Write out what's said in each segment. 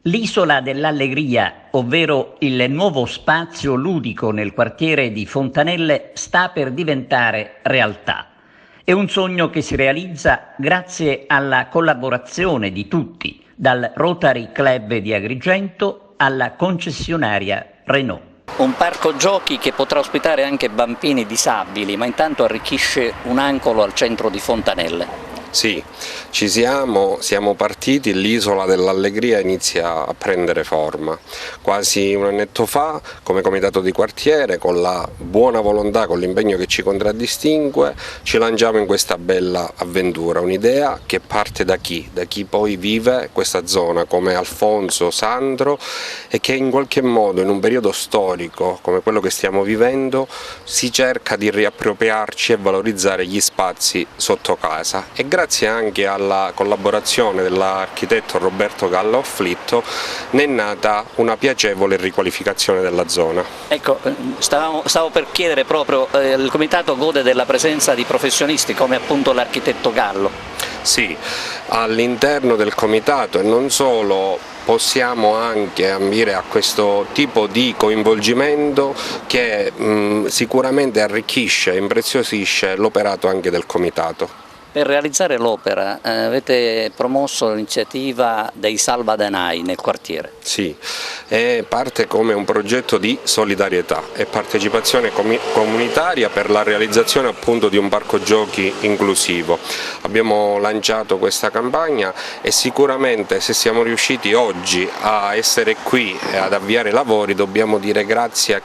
L'Isola dell'Allegria, ovvero il nuovo spazio ludico nel quartiere di Fontanelle, sta per diventare realtà. È un sogno che si realizza grazie alla collaborazione di tutti, dal Rotary Club di Agrigento alla concessionaria Renault. Un parco giochi che potrà ospitare anche bambini disabili, ma intanto arricchisce un angolo al centro di Fontanelle. Sì, siamo partiti, l'Isola dell'Allegria inizia a prendere forma. Quasi un annetto fa, come comitato di quartiere, con la buona volontà, con l'impegno che ci contraddistingue, ci lanciamo in questa bella avventura, un'idea che parte da chi poi vive questa zona, come Alfonso, Sandro, e che in qualche modo in un periodo storico come quello che stiamo vivendo si cerca di riappropriarci e valorizzare gli spazi sotto casa. E grazie anche alla collaborazione dell'architetto Roberto Gallo Afflitto ne è nata una piacevole riqualificazione della zona. Ecco, stavo per chiedere proprio, il comitato gode della presenza di professionisti come appunto l'architetto Gallo? Sì, all'interno del comitato e non solo possiamo anche ambire a questo tipo di coinvolgimento che sicuramente arricchisce e impreziosisce l'operato anche del comitato. Per realizzare l'opera avete promosso l'iniziativa dei salvadanai nel quartiere. Sì, parte come un progetto di solidarietà e partecipazione comunitaria per la realizzazione appunto di un parco giochi inclusivo. Abbiamo lanciato questa campagna e sicuramente se siamo riusciti oggi a essere qui e ad avviare i lavori dobbiamo dire grazie a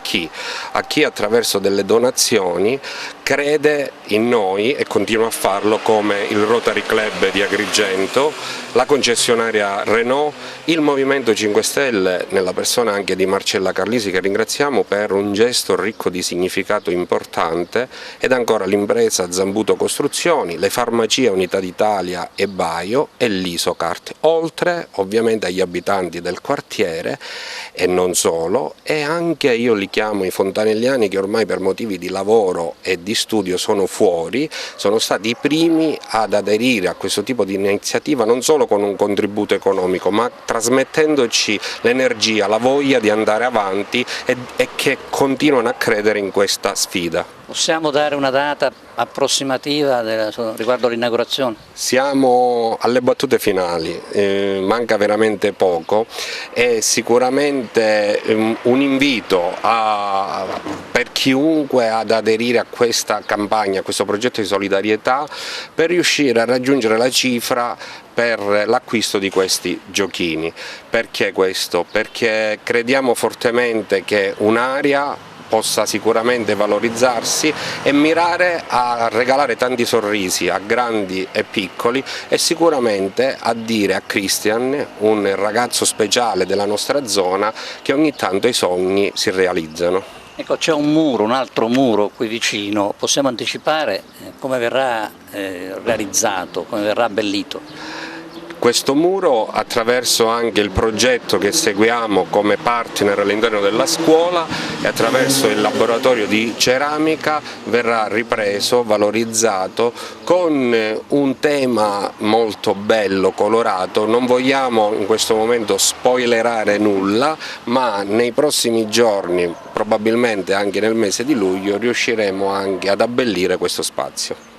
chi attraverso delle donazioni crede in noi e continua a farlo come il Rotary Club di Agrigento, la concessionaria Renault, il Movimento 5 Stelle nella persona anche di Marcella Carlisi che ringraziamo per un gesto ricco di significato importante ed ancora l'impresa Zambuto Costruzioni, le farmacie Unità d'Italia e Baio e l'Isocart, oltre ovviamente agli abitanti del quartiere e non solo e anche io li chiamo i fontanelliani che ormai per motivi di lavoro e di studio sono fuori, sono stati i primi ad aderire a questo tipo di iniziativa non solo con un contributo economico ma trasmettendoci l'energia, la voglia di andare avanti e che continuano a credere in questa sfida. Possiamo dare una data approssimativa riguardo l'inaugurazione? Siamo alle battute finali, manca veramente poco e sicuramente un invito per chiunque ad aderire a questa campagna, a questo progetto di solidarietà per riuscire a raggiungere la cifra per l'acquisto di questi giochini. Perché questo? Perché crediamo fortemente che un'area possa sicuramente valorizzarsi e mirare a regalare tanti sorrisi a grandi e piccoli e sicuramente a dire a Christian, un ragazzo speciale della nostra zona, che ogni tanto i sogni si realizzano. Ecco, c'è un altro muro qui vicino, possiamo anticipare come verrà realizzato, come verrà abbellito? Questo muro, attraverso anche il progetto che seguiamo come partner all'interno della scuola e attraverso il laboratorio di ceramica, verrà ripreso, valorizzato con un tema molto bello, colorato. Non vogliamo in questo momento spoilerare nulla, ma nei prossimi giorni, probabilmente anche nel mese di luglio, riusciremo anche ad abbellire questo spazio.